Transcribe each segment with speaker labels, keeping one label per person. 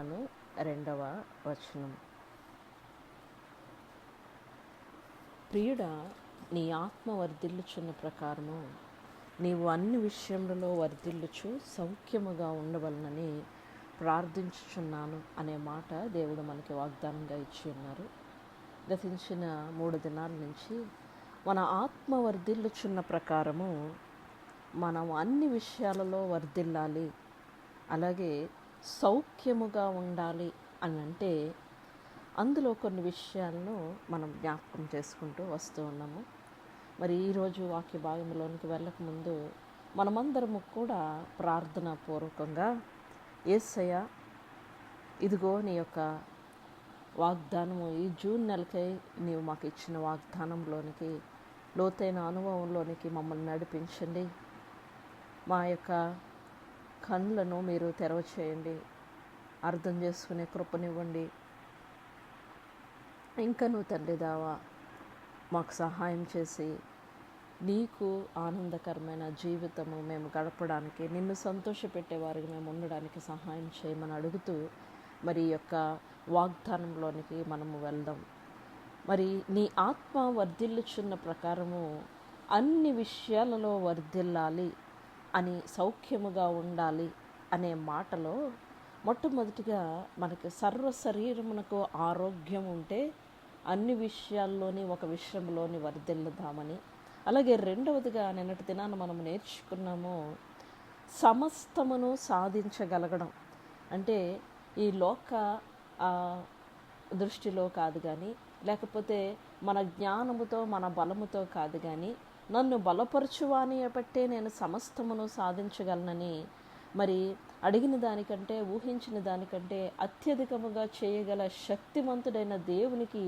Speaker 1: అను 2వ వచనం. ప్రియుడా, నీ ఆత్మ వర్ధిల్లుచున్న ప్రకారము నీవు అన్ని విషయములలో వర్ధిల్లుచు సౌఖ్యముగా ఉండవలనని ప్రార్థించుచున్నాను అనే మాట దేవుడు మనకి వాగ్దానంగా ఇచ్చి ఉన్నారు. గతించిన 3 దినాల నుంచి మన ఆత్మ వర్ధిల్లుచున్న ప్రకారము మనం అన్ని విషయాలలో వర్ధిల్లాలి, అలాగే సౌఖ్యముగా ఉండాలి అని అంటే అందులో కొన్ని విషయాలను మనం జ్ఞాపకం చేసుకుంటూ వస్తూ ఉన్నాము. మరి ఈరోజు వాక్య భాగంలోనికి వెళ్ళకముందు మనమందరము కూడా ప్రార్థనా పూర్వకంగా, యేసయ్య ఇదిగో నీ యొక్క వాగ్దానము, ఈ జూన్ నెలకై నీవు మాకు ఇచ్చిన వాగ్దానంలోనికి, లోతైన అనుభవంలోనికి మమ్మల్ని నడిపించండి. మా యొక్క కళ్ళను మీరు తెరవ చేయండి, అర్థం చేసుకునే కృపనివ్వండి. ఇంకనూ తండ్రి దావా మాకు సహాయం చేసి నీకు ఆనందకరమైన జీవితము మేము గడపడానికి, నిన్ను సంతోషపెట్టేవారికి మేము ఉండడానికి సహాయం చేయమని అడుగుతూ మరి ఈ యొక్క వాగ్దానంలోనికి మనము వెళ్దాం. మరి నీ ఆత్మ వర్ధిల్లుచున్న ప్రకారము అన్ని విషయాలలో వర్ధిల్లాలి అని, సౌఖ్యముగా ఉండాలి అనే మాటలో మొట్టమొదటిగా మనకి సర్వ శరీరమునకు ఆరోగ్యం ఉంటే అన్ని విషయాల్లోని ఒక విషయంలోని వర్ధిల్లుదామని, అలాగే రెండవదిగా నిన్నటి దినాన మనం నేర్చుకున్నాము సమస్తమును సాధించగలగడం. అంటే ఈ లోక దృష్టిలో కాదు కానీ, లేకపోతే మన జ్ఞానముతో మన బలముతో కాదు కానీ, నన్ను బలపరచువాని బట్టే నేను సమస్తమును సాధించగలనని, మరి అడిగిన దానికంటే, ఊహించిన దానికంటే అత్యధికముగా చేయగల శక్తివంతుడైన దేవునికి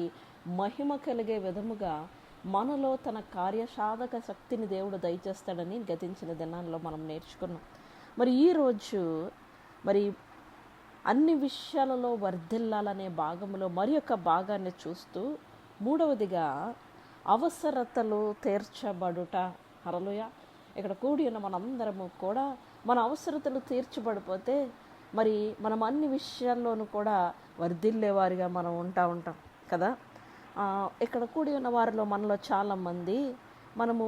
Speaker 1: మహిమ కలిగే విధముగా మనలో తన కార్యసాధక శక్తిని దేవుడు దయచేస్తాడని గతించిన దినాల్లో మనం నేర్చుకున్నాం. మరి ఈరోజు మరి అన్ని విషయాలలో వర్ధిల్లాలనే భాగంలో మరి యొక్క భాగాన్ని చూస్తూ, మూడవదిగా అవసరతలు తీర్చబడుట. హల్లెలూయా. ఇక్కడ కూడి ఉన్న మనందరము కూడా మన అవసరతలు తీర్చబడిపోతే మరి మనం అన్ని విషయాల్లోనూ కూడా వర్ధిల్లేవారిగా మనం ఉంటాం కదా. ఇక్కడ కూడి ఉన్న వారిలో మనలో చాలామంది మనము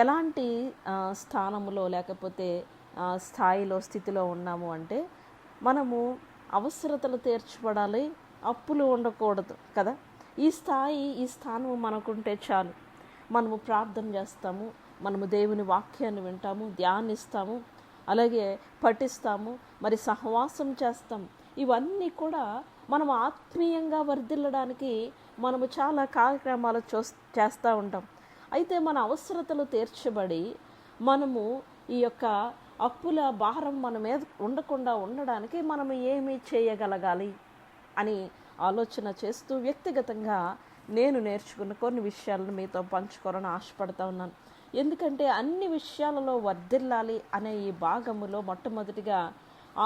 Speaker 1: ఎలాంటి స్థానంలో లేకపోతే స్థితిలో ఉన్నాము అంటే, మనము అవసరతలు తీర్చబడాలి, అప్పులు ఉండకూడదు కదా. ఈ స్థానము మనకుంటే చాలు. మనము ప్రార్థన చేస్తాము, మనము దేవుని వాక్యాన్ని వింటాము, ధ్యానిస్తాము, అలాగే పఠిస్తాము, మరి సహవాసం చేస్తాం. ఇవన్నీ కూడా మనం ఆత్మీయంగా వర్ధిల్లడానికి మనము చాలా కార్యక్రమాలు చేస్తూ ఉంటాం. అయితే మన అవసరతలు తీర్చబడి మనము ఈ యొక్క అప్పుల భారం మన మీద ఉండకుండా ఉండడానికి మనం ఏమి చేయగలగాలి అని ఆలోచన చేస్తూ వ్యక్తిగతంగా నేను నేర్చుకున్న కొన్ని విషయాలను మీతో పంచుకోవాలని ఆశపడతా ఉన్నాను. ఎందుకంటే అన్ని విషయాలలో వర్ధిల్లాలి అనే ఈ భాగములో మొట్టమొదటిగా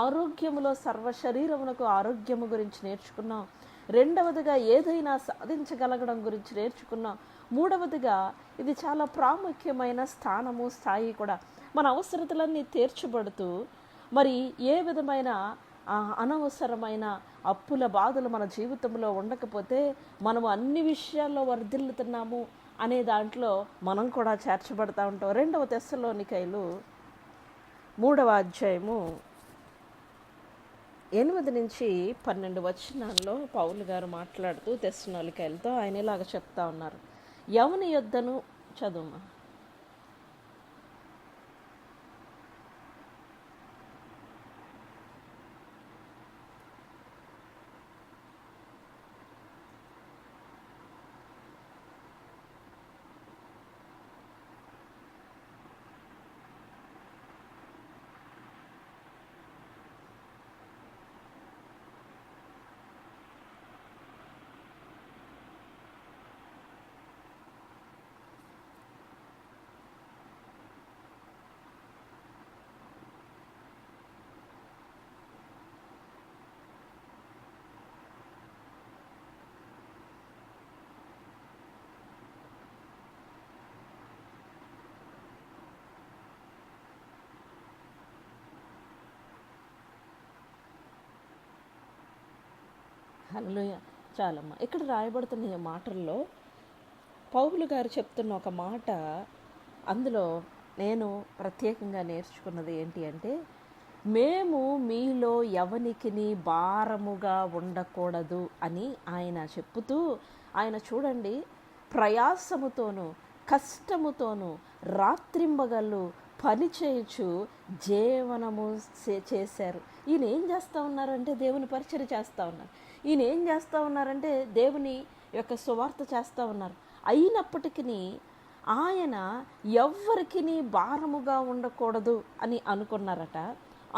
Speaker 1: ఆరోగ్యములో సర్వ శరీరమునకు ఆరోగ్యము గురించి నేర్చుకున్నాం. రెండవదిగా ఏదైనా సాధించగలగడం గురించి నేర్చుకున్నాం. మూడవదిగా ఇది చాలా ప్రాముఖ్యమైన స్థాయి కూడా. మన అవసరతలన్నీ తీర్చబడుతూ మరి ఏ విధమైన అనవసరమైన అప్పుల బాధలు మన జీవితంలో ఉండకపోతే మనము అన్ని విషయాల్లో వర్ధిల్లుతున్నాము అనే దాంట్లో మనం కూడా చేర్చబడతా ఉంటాం. 2వ తెస్సలోనికైలు 3వ అధ్యాయము 8 నుంచి 12 వచనాల్లో పౌలు గారు మాట్లాడుతూ తెస్సలోనికైలతో ఆయన ఇలాగ చెప్తా ఉన్నారు. ఎవని యొద్దను చదువుమా. హల్లెలూయా. చాలమ్మా. ఇక్కడ రాయబడుతున్న ఈ మాటల్లో పౌలు గారు చెప్తున్న ఒక మాట, అందులో నేను ప్రత్యేకంగా నేర్చుకున్నది ఏంటి అంటే, మేము మీలో ఎవనికిని భారముగా ఉండకూడదు అని ఆయన చెప్పుతూ, ఆయన చూడండి ప్రయాసముతోనూ కష్టముతోనూ రాత్రింబగళ్ళు పని చేయుచు జీవనము చేశారు. ఈయన ఏం చేస్తూ ఉన్నారంటే దేవుని పరిచర్య చేస్తూ ఉన్నారు. ఈయన ఏం చేస్తూ ఉన్నారంటే దేవుని యొక్క సువార్త చేస్తూ ఉన్నారు. అయినప్పటికీ ఆయన ఎవ్వరికి భారముగా ఉండకూడదు అని అనుకున్నారట.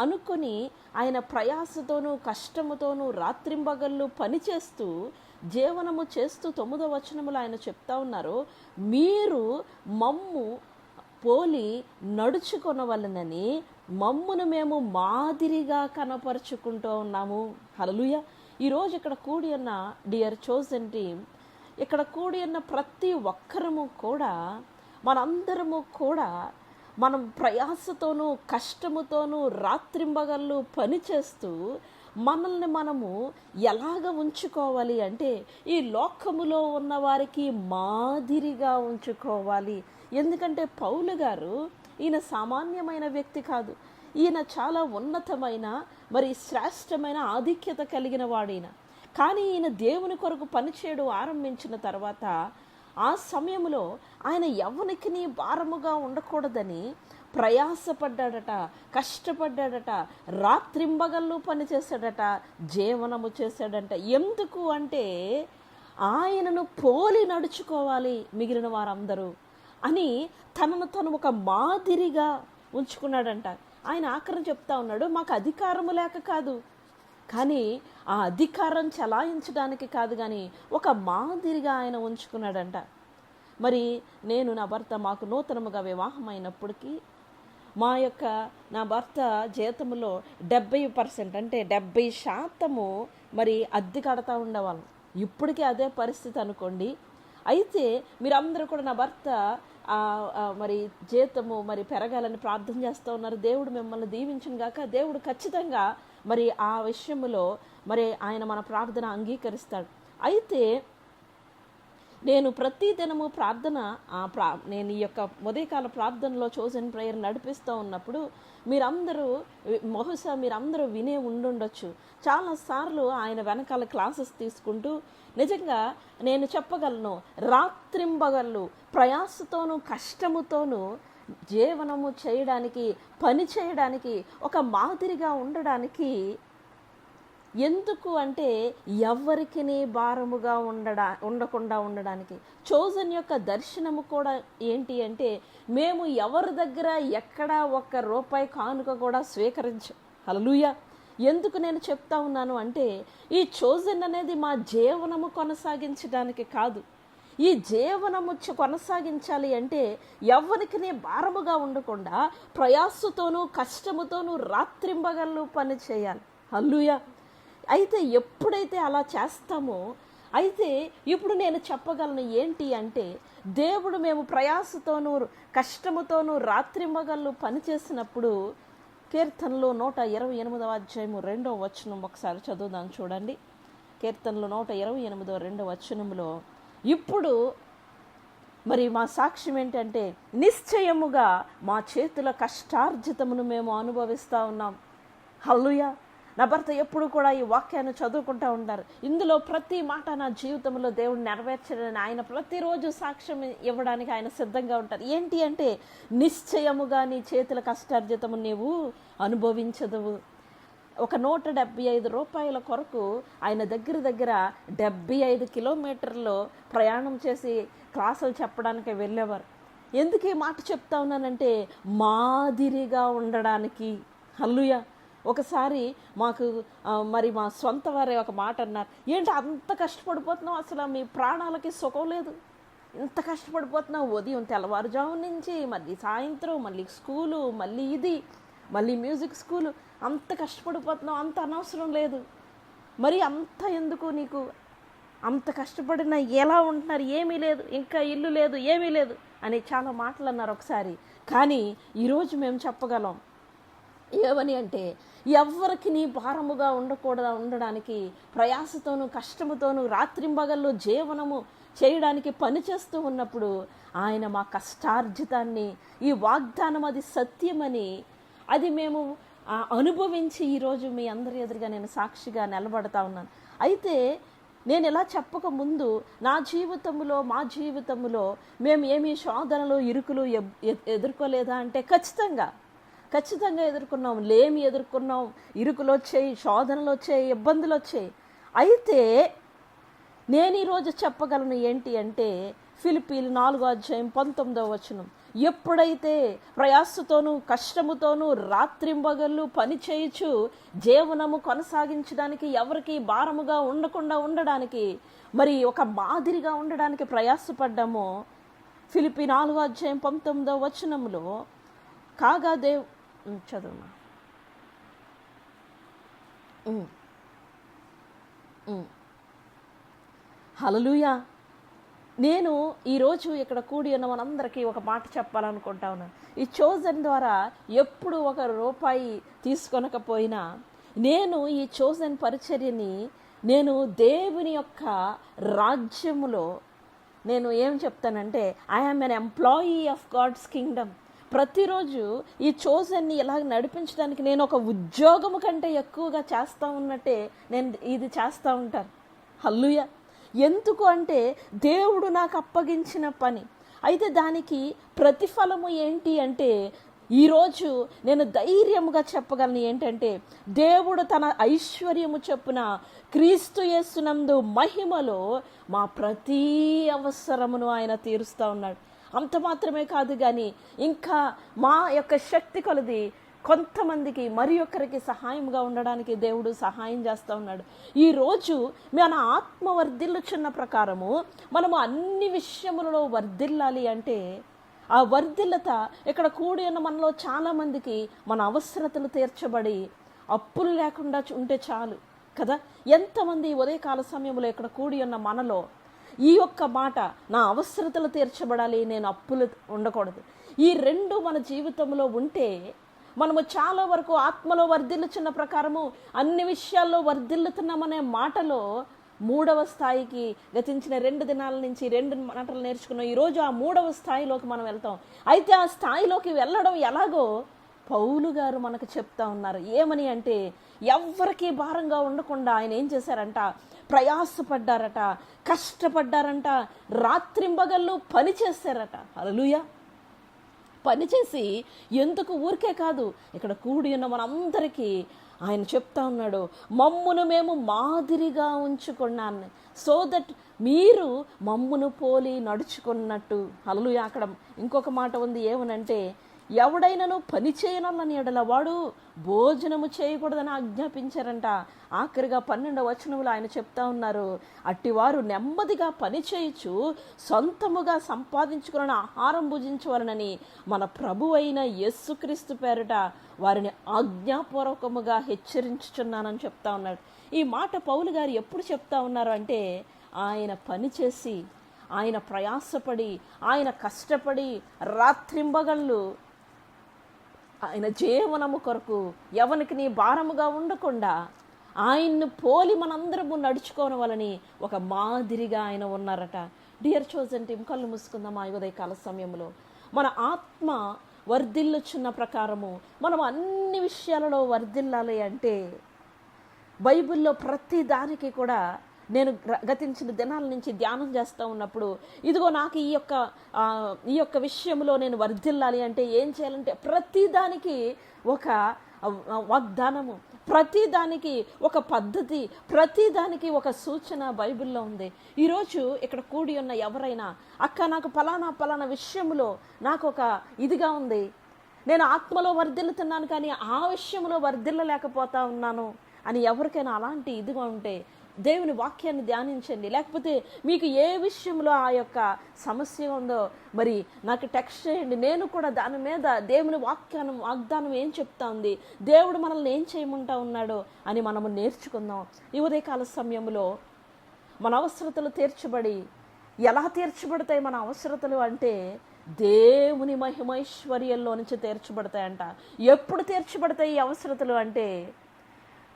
Speaker 1: అనుకొని ఆయన ప్రయాసతోనూ కష్టముతోనూ రాత్రింబగళ్ళు పనిచేస్తూ జీవనము చేస్తూ 9వ వచనములో ఆయన చెప్తా ఉన్నారు, మీరు మమ్ము పోలి నడుచుకొనవలనని మమ్మును మేము మాదిరిగా కనపరుచుకుంటూ ఉన్నాము. హల్లెలూయా. ఈరోజు ఇక్కడ కూడి ఉన్న డియర్ చోజన్ టీమ్, ఇక్కడ కూడి ఉన్న ప్రతి ఒక్కరము కూడా, మనందరము కూడా మనం ప్రయాసతోనూ కష్టముతోనూ రాత్రింబగళ్ళు పనిచేస్తూ మనల్ని మనము ఎలాగ ఉంచుకోవాలి అంటే ఈ లోకములో ఉన్న వారికి మాదిరిగా ఉంచుకోవాలి. ఎందుకంటే పౌలు గారు ఈయన సామాన్యమైన వ్యక్తి కాదు. ఈయన చాలా ఉన్నతమైన మరి శ్రేష్టమైన ఆధిక్యత కలిగిన వాడైన. కానీ ఈయన దేవుని కొరకు పనిచేయడం ఆరంభించిన తర్వాత ఆ సమయంలో ఆయన ఎవరికి భారముగా ఉండకూడదని ప్రయాసపడ్డాడట, కష్టపడ్డాడట, రాత్రింబగళ్ళు పనిచేశాడట, జీవనము చేశాడంట. ఎందుకు అంటే ఆయనను పోలి నడుచుకోవాలి మిగిలిన వారందరూ అని తనను తను ఒక మాదిరిగా ఉంచుకున్నాడంట. ఆయన ఆఖరణ చెప్తా ఉన్నాడు, మాకు అధికారము లేక కాదు, కానీ ఆ అధికారం చలాయించడానికి కాదు, కానీ ఒక మాదిరిగా ఆయన ఉంచుకున్నాడంట. మరి నేను నా భర్త మాకు నూతనముగా వివాహం అయినప్పటికీ నా భర్త జీతములో 70% అంటే 70% మరి అద్దె కడతా ఉండేవాళ్ళం. ఇప్పటికీ అదే పరిస్థితి అనుకోండి. అయితే మీరందరూ కూడా నా భర్త మరి జీతము మరి పెరగాలని ప్రార్థన చేస్తూ ఉన్నారు. దేవుడు మిమ్మల్ని దీవించును గాక. దేవుడు ఖచ్చితంగా మరి ఆ విషయంలో మరి ఆయన మన ప్రార్థన అంగీకరిస్తాడు. అయితే నేను ప్రతి దినము నేను ఈ యొక్క ఉదయకాల ప్రార్థనలో చోజన్ ప్రేయర్ నడిపిస్తూ ఉన్నప్పుడు మీరందరూ వినే ఉండుండొచ్చు. చాలాసార్లు ఆయన వెనకాల క్లాసెస్ తీసుకుంటూ నిజంగా నేను చెప్పగలను, రాత్రింబగళ్ళు ప్రయాసతోనూ కష్టముతోనూ జీవనము చేయడానికి, పని చేయడానికి, ఒక మాదిరిగా ఉండడానికి. ఎందుకు అంటే ఎవరికి భారముగా ఉండకుండా ఉండడానికి. చోజన్ యొక్క దర్శనము కూడా ఏంటి అంటే, మేము ఎవరి దగ్గర ఎక్కడా ఒక్క రూపాయి కానుక కూడా స్వీకరించం. హల్లెలూయా. ఎందుకు నేను చెప్తా ఉన్నాను అంటే, ఈ చోజన్ అనేది మా జీవనము కొనసాగించడానికి కాదు. ఈ జీవనము కొనసాగించాలి అంటే ఎవరికి భారముగా ఉండకుండా ప్రయాసతోనూ కష్టముతోనూ రాత్రింబగళ్ళు పని చేయాలి. హల్లెలూయా. అయితే ఎప్పుడైతే అలా చేస్తామో, అయితే ఇప్పుడు నేను చెప్పగలను ఏంటి అంటే, దేవుడు మేము ప్రయాసతోనూ కష్టముతోనూ రాత్రింబగళ్ళు పనిచేసినప్పుడు, కీర్తనలు 128వ అధ్యాయము 2వ వచనం ఒకసారి చదువుదాం చూడండి. కీర్తనలు 128 2వ వచనంలో, ఇప్పుడు మరి మా సాక్ష్యం ఏంటంటే, నిశ్చయముగా మా చేతుల కష్టార్జితమును మేము అనుభవిస్తూ ఉన్నాం. హల్లెలూయా. నా భర్త ఎప్పుడు కూడా ఈ వాక్యాన్ని చదువుకుంటూ ఉంటారు. ఇందులో ప్రతి మాట నా జీవితంలో దేవుడు నెరవేర్చడని ఆయన ప్రతిరోజు సాక్ష్యం ఇవ్వడానికి ఆయన సిద్ధంగా ఉంటారు. ఏంటి అంటే, నిశ్చయముగా నీ చేతుల కష్టార్జితము నీవు అనుభవించదువు. ఒక 175 రూపాయల కొరకు ఆయన దగ్గర 75 కిలోమీటర్లు ప్రయాణం చేసి క్లాసులు చెప్పడానికి వెళ్ళేవారు. ఎందుకు ఈ మాట చెప్తా ఉన్నానంటే, మాదిరిగా ఉండడానికి. హల్లెలూయా. ఒకసారి మాకు మరి మా సొంత వారే ఒక మాట అన్నారు, ఏంటి అంత కష్టపడిపోతున్నావు, అసలు మీ ప్రాణాలకి సుఖం లేదు, ఇంత కష్టపడిపోతున్నావు, ఉదయం తెల్లవారుజాము నుంచి మళ్ళీ సాయంత్రం మళ్ళీ స్కూలు, మళ్ళీ మ్యూజిక్ స్కూలు, అంత కష్టపడిపోతున్నావు, అంత అనవసరం లేదు, మరి అంత ఎందుకు నీకు, అంత కష్టపడినా ఎలా ఉంటున్నారు, ఏమీ లేదు, ఇంకా ఇల్లు లేదు, ఏమీ లేదు అని చాలా మాటలు అన్నారు ఒకసారి. కానీ ఈరోజు మేము చెప్పగలం ఏమని అంటే, ఎవ్వరికి నీ భారముగా ఉండడానికి ప్రయాసతోనూ కష్టముతోనూ రాత్రింబగళ్ళు జీవనము చేయడానికి పనిచేస్తూ ఉన్నప్పుడు ఆయన మా కష్టార్జితాన్ని, ఈ వాగ్దానం అది సత్యమని, అది మేము అనుభవించి ఈరోజు మీ అందరి ఎదురుగా నేను సాక్షిగా నిలబడతా ఉన్నాను. అయితే నేను ఇలా చెప్పక ముందు మా జీవితంలో మేము ఏమీ శోధనలు ఇరుకులు ఎదుర్కోలేదా అంటే ఖచ్చితంగా ఎదుర్కొన్నాం. లేమి ఎదుర్కొన్నాం, ఇరుకులు వచ్చాయి, శోధనలు వచ్చాయి, ఇబ్బందులు వచ్చాయి. అయితే నేను ఈరోజు చెప్పగలను ఏంటి అంటే ఫిలిప్పీలు 4:19 ఎప్పుడైతే ప్రయాసతోనూ కష్టముతోనూ రాత్రింబగళ్ళు పని చేయుచు జీవనము కొనసాగించడానికి, ఎవరికి భారముగా ఉండడానికి, మరి ఒక మాదిరిగా ఉండడానికి ప్రయాసపడ్డామో, ఫిలిప్పీ 4:19 కాగా చదువు హల్లెలూయా. నేను ఈరోజు ఇక్కడ కూడి ఉన్న మనందరికీ ఒక మాట చెప్పాలనుకుంటా ఉన్నాను. ఈ చోజన్ ద్వారా ఎప్పుడు ₹1 తీసుకొనకపోయినా, నేను ఈ చోజన్ పరిచర్యని నేను దేవుని యొక్క రాజ్యములో నేను ఏం చెప్తానంటే I am an employee of God's kingdom. ప్రతిరోజు ఈ చోజన్ని ఇలా నడిపించడానికి నేను ఒక ఉద్యోగము కంటే ఎక్కువగా చేస్తూ ఉన్నట్టే నేను ఇది చేస్తూ ఉంటాను. హల్లెలూయా. ఎందుకు అంటే దేవుడు నాకు అప్పగించిన పని. అయితే దానికి ప్రతిఫలము ఏంటి అంటే ఈరోజు నేను ధైర్యముగా చెప్పగలను ఏంటంటే, దేవుడు తన ఐశ్వర్యము చొప్పున క్రీస్తు యేసునందు మహిమలో మా ప్రతి అవసరమును ఆయన తీరుస్తూ ఉన్నాడు. అంత మాత్రమే కాదు కానీ ఇంకా మా యొక్క శక్తి కొలది కొంతమందికి మరి ఒక్కరికి సహాయంగా ఉండడానికి దేవుడు సహాయం చేస్తూ ఉన్నాడు. ఈరోజు మన ఆత్మ వర్ధిల్లుచున్న ప్రకారము మనము అన్ని విషయములలో వర్ధిల్లాలి అంటే, ఆ వర్ధిల్లత ఇక్కడ కూడి ఉన్న మనలో చాలామందికి మన అవసరతలు తీర్చబడి అప్పులు లేకుండా ఉంటే చాలు కదా. ఎంతమంది ఉదయకాల సమయంలో ఇక్కడ కూడి ఉన్న మనలో ఈ ఒక్క మాట, నా అవసరతలు తీర్చబడాలి, నేను అప్పులు ఉండకూడదు, ఈ రెండు మన జీవితంలో ఉంటే మనము చాలా వరకు ఆత్మలో వర్ధిల్లుచున్న ప్రకారము అన్ని విషయాల్లో వర్ధిల్లుతున్నామనే మాటలో 3వ స్థాయికి గతించిన 2 దినాల నుంచి 2 మాటలు నేర్చుకున్నాం. ఈరోజు ఆ 3వ స్థాయిలోకి మనం వెళ్తాం. అయితే ఆ స్థాయిలోకి వెళ్ళడం ఎలాగో పౌలు గారు మనకు చెప్తా ఉన్నారు. ఏమని అంటే, ఎవ్వరికీ భారంగా ఉండకుండా ఆయన ఏం చేశారంట, ప్రయాసపడ్డారట, కష్టపడ్డారంట, రాత్రింబగళ్ళు పని చేశారట. హల్లెలూయా. పనిచేసి ఎందుకు ఊరికే కాదు, ఇక్కడ కూడి ఉన్న మనందరికీ ఆయన చెప్తా ఉన్నాడు, మమ్మును మేము మాదిరిగా ఉంచుకున్నాను, సో దట్ మీరు మమ్మును పోలి నడుచుకున్నట్టు. హల్లెలూయా. అక్కడ ఇంకొక మాట ఉంది, ఏమనంటే, ఎవడైనాను పని చేయనని ఎడల వాడు భోజనము చేయకూడదని ఆజ్ఞాపించారంట. ఆఖరిగా 12వ వచనంలో ఆయన చెప్తా ఉన్నారు, అట్టివారు నెమ్మదిగా పని చేయొచ్చు సొంతముగా సంపాదించుకున్న ఆహారం భుజించవలనని మన ప్రభు అయిన యేసుక్రీస్తు పేరిట వారిని ఆజ్ఞాపూర్వకముగా హెచ్చరించుచున్నానని చెప్తా ఉన్నాడు. ఈ మాట పౌలు గారు ఎప్పుడు చెప్తా ఉన్నారు అంటే, ఆయన పనిచేసి, ఆయన ప్రయాసపడి, ఆయన కష్టపడి రాత్రింబగళ్ళు ఆయన జీవనము కొరకు ఎవరికి నీ భారముగా ఉండకుండా ఆయన్ను పోలి మనందరము నడుచుకోవాలని ఒక మాదిరిగా ఆయన ఉన్నారట. డియర్ చోజన్ టీమ్, కళ్ళు మూసుకుందాం. ఆ ఉదయకాల సమయంలో మన ఆత్మ వర్ధిల్లుచున్న ప్రకారము మనం అన్ని విషయాలలో వర్ధిల్లాలి అంటే, బైబిల్లో ప్రతి దానికి కూడా నేను గతించిన దినాల నుంచి ధ్యానం చేస్తూ ఉన్నప్పుడు, ఇదిగో నాకు ఈ యొక్క విషయంలో నేను వర్ధిల్లాలి అంటే ఏం చేయాలంటే, ప్రతిదానికి ఒక వాగ్దానము, ప్రతిదానికి ఒక పద్ధతి, ప్రతిదానికి ఒక సూచన బైబిల్లో ఉంది. ఈరోజు ఇక్కడ కూడి ఉన్న ఎవరైనా, అక్క నాకు పలానా విషయంలో నాకు ఒక ఇదిగా ఉంది, నేను ఆత్మలో వర్ధిల్లుతున్నాను కానీ ఆ విషయంలో వర్ధిల్లలేకపోతా ఉన్నాను అని ఎవరికైనా అలాంటి ఇదిగా ఉంటే దేవుని వాక్యాన్ని ధ్యానించండి. లేకపోతే మీకు ఏ విషయంలో ఆ యొక్క సమస్య ఉందో మరి నాకు టెక్స్ట్ చేయండి. నేను కూడా దాని మీద దేవుని వాగ్దానం ఏం చెప్తా ఉంది, దేవుడు మనల్ని ఏం చేయమంటా ఉన్నాడో అని మనము నేర్చుకుందాం. ఈ ఉదయకాల సమయంలో మన అవసరతలు తీర్చబడి, ఎలా తీర్చబడతాయి మన అవసరతలు అంటే, దేవుని మహిమైశ్వర్యంలో నుంచి తీర్చబడతాయంట. ఎప్పుడు తీర్చబడతాయి ఈ అవసరతలు అంటే,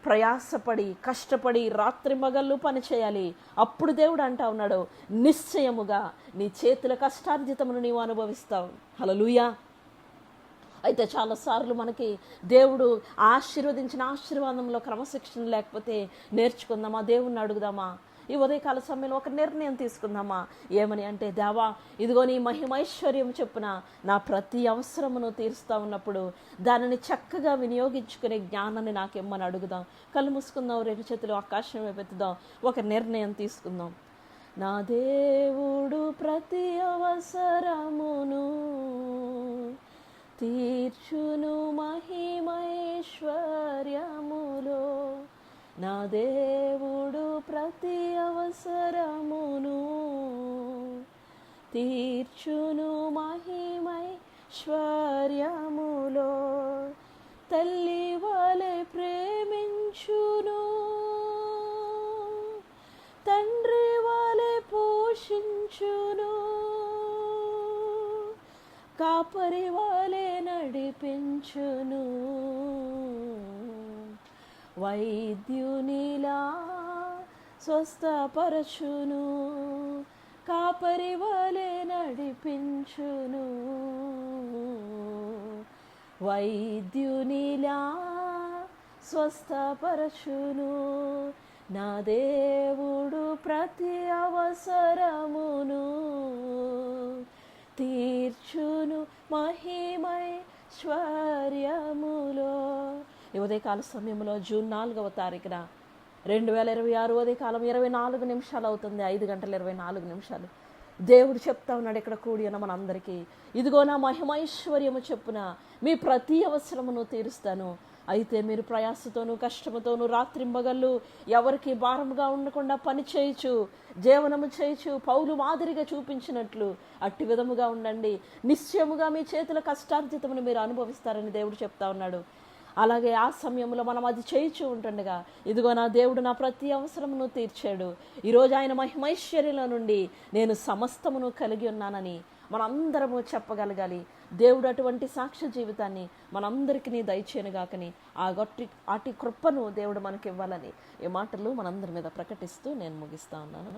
Speaker 1: ప్రయాసపడి కష్టపడి రాత్రింబగళ్ళు పని చేయాలి. అప్పుడు దేవుడు అంటా ఉన్నాడు, నిశ్చయముగా నీ చేతుల కష్టార్జితమును నీవు అనుభవిస్తావు. హల్లెలూయా. అయితే చాలాసార్లు మనకి దేవుడు ఆశీర్వదించిన ఆశీర్వాదంలో క్రమశిక్షణ లేకపోతే నేర్చుకుందామా, దేవుణ్ణి అడుగుదామా, ఈ ఉదయకాల సమయంలో ఒక నిర్ణయం తీసుకుందామా. ఏమని అంటే, దేవా ఇదిగో నీ మహిమైశ్వర్యం చెప్పున నా ప్రతి అవసరమును తీరుస్తూ ఉన్నప్పుడు దానిని చక్కగా వినియోగించుకునే జ్ఞానాన్ని నాకేమని అడుగుదాం. కళ్ళు మూసుకుందాం, రెండు చేతులు ఆకాశం వైపెత్తుదాం, ఒక నిర్ణయం తీసుకుందాం. నా దేవుడు ప్రతి అవసరమును తీర్చును మహిమైశ్వర్యములో. నా దేవుడు ప్రతి అవసరమును తీర్చును మహిమైశ్వర్యములో. తల్లి వలె ప్రేమించును, తండ్రి వలె పోషించును, కాపరి వలె నడిపించును, వైద్యునిలా స్వస్థపరచును, కాపరి వలె నడిపించును, వైద్యునిలా స్వస్థపరచును. నా దేవుడు ప్రతి అవసరమును తీర్చును మహిమైశ్వర్యములో. ఈ ఉదయకాల సమయంలో జూన్ 4వ తారీఖున 2026 ఉదయకాలం 24 నిమిషాలు అవుతుంది. 5:24. దేవుడు చెప్తా ఉన్నాడు ఇక్కడ కూడి ఉన్న మనందరికీ, ఇదిగో నా మహిమైశ్వర్యము చెప్పున మీ ప్రతి అవసరమును తీరుస్తాను. అయితే మీరు ప్రయాసతోనూ కష్టముతోనూ రాత్రింబగళ్ళు ఎవరికి భారముగా ఉండకుండా పని చేయొచ్చు, జీవనము చేయొచ్చు, పౌలు మాదిరిగా చూపించినట్లు అట్టి విధముగా ఉండండి. నిశ్చయముగా మీ చేతుల కష్టార్జితమును మీరు అనుభవిస్తారని దేవుడు చెప్తా ఉన్నాడు. అలాగే ఆ సమయంలో మనం అది చేయించు ఉంటుండగా, ఇదిగో నా దేవుడు నా ప్రతి అవసరమును తీర్చాడు. ఈరోజు ఆయన మహిమైశ్వర్యంలో నుండి నేను సమస్తమును కలిగి ఉన్నానని మనందరము చెప్పగలగాలి. దేవుడు అటువంటి సాక్ష్య జీవితాన్ని మనందరికీ దయచేయనుగాకని, అటి కృపను దేవుడు మనకి ఇవ్వాలని ఈ మాటలు మనందరి మీద ప్రకటిస్తూ నేను ముగిస్తా ఉన్నాను.